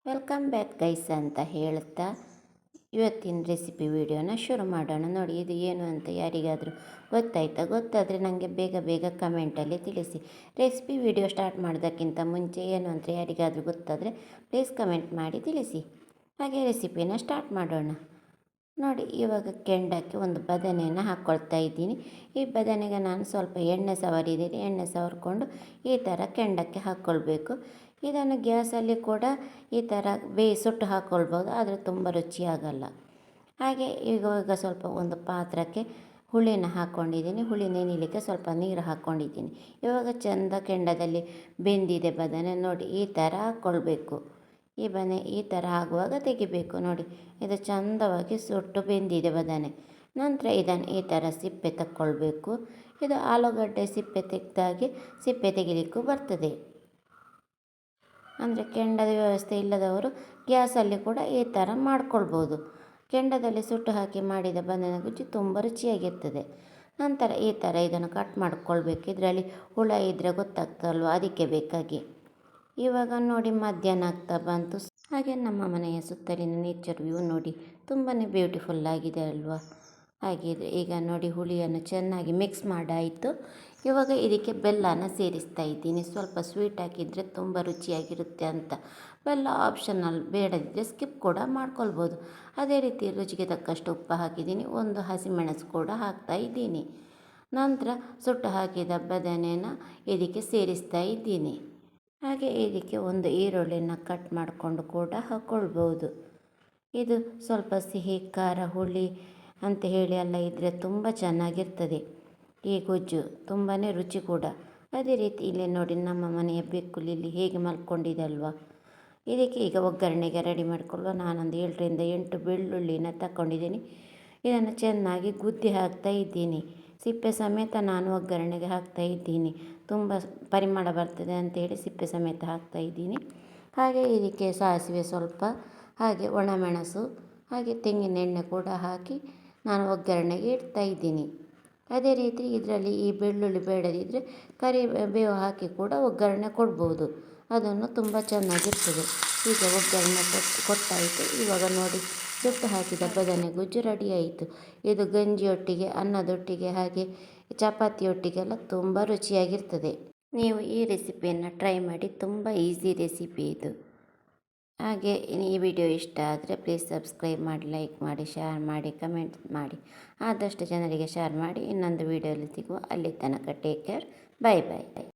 Welcome back guys ಅಂತ ಹೇಳ್ತಾ ಇವತ್ತಿನ ರೆಸಿಪಿ ವಿಡಿಯೋನ ಶುರು ಮಾಡೋಣ. ನೋಡಿ, ಇದು ಏನು ಅಂತ ಯಾರಿಗಾದರೂ ಗೊತ್ತಾಯ್ತಾ? ಗೊತ್ತಾದರೆ ನನಗೆ ಬೇಗ ಬೇಗ ಕಮೆಂಟಲ್ಲಿ ತಿಳಿಸಿ. ರೆಸಿಪಿ ವಿಡಿಯೋ ಸ್ಟಾರ್ಟ್ ಮಾಡೋದಕ್ಕಿಂತ ಮುಂಚೆ ಏನು ಅಂತ ಯಾರಿಗಾದರೂ ಗೊತ್ತಾದರೆ ಪ್ಲೀಸ್ ಕಮೆಂಟ್ ಮಾಡಿ ತಿಳಿಸಿ. ಹಾಗೆ ರೆಸಿಪಿನ ಸ್ಟಾರ್ಟ್ ಮಾಡೋಣ. ನೋಡಿ, ಇವಾಗ ಕೆಂಡಕ್ಕೆ ಒಂದು ಬದನೆಯನ್ನು ಹಾಕ್ಕೊಳ್ತಾ ಇದ್ದೀನಿ. ಈ ಬದನೆಗೆ ನಾನು ಸ್ವಲ್ಪ ಎಣ್ಣೆ ಸವರಿದ್ದೀನಿ. ಎಣ್ಣೆ ಸವರ್ಕೊಂಡು ಈ ಥರ ಕೆಂಡಕ್ಕೆ ಹಾಕ್ಕೊಳ್ಬೇಕು. ಇದನ್ನು ಗ್ಯಾಸಲ್ಲಿ ಕೂಡ ಈ ಥರ ಸುಟ್ಟು ಹಾಕ್ಕೊಳ್ಬೋದು, ಆದರೆ ತುಂಬ ರುಚಿಯಾಗಲ್ಲ. ಹಾಗೆ ಈಗ ಸ್ವಲ್ಪ ಒಂದು ಪಾತ್ರಕ್ಕೆ ಹುಳಿನ ಹಾಕ್ಕೊಂಡಿದ್ದೀನಿ. ಹುಳಿ ನೆನೆಯಲಿಕ್ಕೆ ಸ್ವಲ್ಪ ನೀರು ಹಾಕ್ಕೊಂಡಿದ್ದೀನಿ. ಇವಾಗ ಚೆಂದ ಕೆಂಡದಲ್ಲಿ ಬೆಂದಿದೆ ಬದನೆ. ನೋಡಿ, ಈ ಥರ ಹಾಕ್ಕೊಳ್ಬೇಕು. ಈ ಈ ಥರ ಆಗುವಾಗ ತೆಗಿಬೇಕು. ನೋಡಿ, ಇದು ಚಂದವಾಗಿ ಸುಟ್ಟು ಬೆಂದಿದೆ ಬದನೆ. ನಂತರ ಇದನ್ನು ಈ ಥರ ಸಿಪ್ಪೆ ತಕ್ಕೊಳ್ಬೇಕು. ಇದು ಆಲೂಗಡ್ಡೆ ಸಿಪ್ಪೆ ತೆಗೆದಾಗೆ ಸಿಪ್ಪೆ ತೆಗಿಲಿಕ್ಕೂ ಬರ್ತದೆ. ಅಂದರೆ ಕೆಂಡದ ವ್ಯವಸ್ಥೆ ಇಲ್ಲದವರು ಗ್ಯಾಸಲ್ಲಿ ಕೂಡ ಈ ಥರ ಮಾಡ್ಕೊಳ್ಬೋದು. ಕೆಂಡದಲ್ಲಿ ಸುಟ್ಟು ಹಾಕಿ ಮಾಡಿದ ಬದನೆ ಗುಜ್ಜು ತುಂಬ ರುಚಿಯಾಗಿರ್ತದೆ. ನಂತರ ಈ ಥರ ಇದನ್ನು ಕಟ್ ಮಾಡ್ಕೊಳ್ಬೇಕು. ಇದರಲ್ಲಿ ಹುಳ ಇದ್ದರೆ ಗೊತ್ತಾಗ್ತಲ್ವ, ಅದಕ್ಕೆ ಬೇಕಾಗಿ. ಇವಾಗ ನೋಡಿ, ಮಧ್ಯಾಹ್ನ ಆಗ್ತಾ ಬಂತು. ಹಾಗೆ ನಮ್ಮ ಮನೆಯ ಸುತ್ತಲಿನ ನೇಚರ್ ವ್ಯೂ ನೋಡಿ, ತುಂಬಾ ಬ್ಯೂಟಿಫುಲ್ ಆಗಿದೆ ಅಲ್ವಾ? ಹಾಗಿದೆ. ಈಗ ನೋಡಿ, ಹುಳಿಯನ್ನು ಚೆನ್ನಾಗಿ ಮಿಕ್ಸ್ ಮಾಡಾಯಿತು. ಇವಾಗ ಇದಕ್ಕೆ ಬೆಲ್ಲನ ಸೇರಿಸ್ತಾ ಇದ್ದೀನಿ. ಸ್ವಲ್ಪ ಸ್ವೀಟ್ ಹಾಕಿದರೆ ತುಂಬ ರುಚಿಯಾಗಿರುತ್ತೆ ಅಂತ. ಬೆಲ್ಲ ಆಪ್ಷನಲ್, ಬೇಡದಿದ್ದರೆ ಸ್ಕಿಪ್ ಕೂಡ ಮಾಡ್ಕೊಳ್ಬೋದು. ಅದೇ ರೀತಿ ರುಚಿಗೆ ತಕ್ಕಷ್ಟು ಉಪ್ಪು ಹಾಕಿದ್ದೀನಿ. ಒಂದು ಹಸಿಮೆಣಸು ಕೂಡ ಹಾಕ್ತಾ ಇದ್ದೀನಿ. ನಂತರ ಸುಟ್ಟು ಹಾಕಿದ ಬದನೆನ ಇದಕ್ಕೆ ಸೇರಿಸ್ತಾ ಇದ್ದೀನಿ. ಹಾಗೆ ಇದಕ್ಕೆ ಒಂದು ಈರುಳ್ಳಿನ ಕಟ್ ಮಾಡಿಕೊಂಡು ಕೂಡ ಹಾಕ್ಕೊಳ್ಬೋದು. ಇದು ಸ್ವಲ್ಪ ಸಿಹಿ, ಖಾರ, ಹುಳಿ ಅಂತ ಹೇಳಿ ಎಲ್ಲ ಇದ್ದರೆ ತುಂಬ ಚೆನ್ನಾಗಿರ್ತದೆ. ಈ ಗೊಜ್ಜು ತುಂಬಾ ರುಚಿ ಕೂಡ. ಅದೇ ರೀತಿ ಇಲ್ಲಿ ನೋಡಿ, ನಮ್ಮ ಮನೆಯ ಬೆಕ್ಕುಲಿ ಇಲ್ಲಿ ಹೇಗೆ ಮಲ್ಕೊಂಡಿದೆ ಅಲ್ವಾ? ಇದಕ್ಕೆ ಈಗ ಒಗ್ಗರಣೆಗೆ ರೆಡಿ ಮಾಡಿಕೊಳ್ಳುವ. ನಾನೊಂದು 7ರಿಂದ 8 ಬೆಳ್ಳುಳ್ಳಿನ ತಗೊಂಡಿದ್ದೀನಿ. ಇದನ್ನು ಚೆನ್ನಾಗಿ ಗುದ್ದಿ ಹಾಕ್ತಾ ಇದ್ದೀನಿ. ಸಿಪ್ಪೆ ಸಮೇತ ನಾನು ಒಗ್ಗರಣೆಗೆ ಹಾಕ್ತಾ ಇದ್ದೀನಿ. ತುಂಬ ಪರಿಮಳ ಬರ್ತದೆ ಅಂತೇಳಿ ಸಿಪ್ಪೆ ಸಮೇತ ಹಾಕ್ತಾ ಇದ್ದೀನಿ. ಹಾಗೆ ಇದಕ್ಕೆ ಸಾಸಿವೆ ಸ್ವಲ್ಪ, ಹಾಗೆ ಒಣಮೆಣಸು, ಹಾಗೆ ತೆಂಗಿನ ಎಣ್ಣೆ ಕೂಡ ಹಾಕಿ ನಾನು ಒಗ್ಗರಣೆಗೆ ಇಡ್ತಾ ಇದ್ದೀನಿ. ಅದೇ ರೀತಿ ಇದರಲ್ಲಿ ಈ ಬೆಳ್ಳುಳ್ಳಿ ಬೇಡದಿದ್ದರೆ ಕರಿಬೇವು ಹಾಕಿ ಕೂಡ ಒಗ್ಗರಣೆ ಕೊಡ್ಬೋದು. ಅದನ್ನು ತುಂಬ ಚೆನ್ನಾಗಿರ್ತದೆ. ಈಗ ಒಗ್ಗರಣೆ ಕೊಟ್ಟಾಯಿತು. ಇವಾಗ ನೋಡಿ, ಸುಟ್ಟು ಹಾಕಿದ ಬದನೆ ಗೊಜ್ಜು ರೆಡಿ ಆಯಿತು. ಇದು ಗಂಜಿಯೊಟ್ಟಿಗೆ, ಅನ್ನದೊಟ್ಟಿಗೆ, ಹಾಗೆ ಚಪಾತಿಯೊಟ್ಟಿಗೆಲ್ಲ ತುಂಬ ರುಚಿಯಾಗಿರ್ತದೆ. ನೀವು ಈ ರೆಸಿಪಿಯನ್ನು ಟ್ರೈ ಮಾಡಿ. ತುಂಬ ಈಸಿ ರೆಸಿಪಿ ಇದು. ಹಾಗೆ ಈ ವಿಡಿಯೋ ಇಷ್ಟ ಆದರೆ ಪ್ಲೀಸ್ ಸಬ್ಸ್ಕ್ರೈಬ್ ಮಾಡಿ, ಲೈಕ್ ಮಾಡಿ, ಶೇರ್ ಮಾಡಿ, ಕಮೆಂಟ್ ಮಾಡಿ. ಆದಷ್ಟು ಜನರಿಗೆ ಶೇರ್ ಮಾಡಿ. ಇನ್ನೊಂದು ವಿಡಿಯೋಲಿ ಸಿಗುವ. ಅಲ್ಲಿ ತನಕ ಟೇಕ್ ಕೇರ್. ಬಾಯ್ ಬಾಯ್.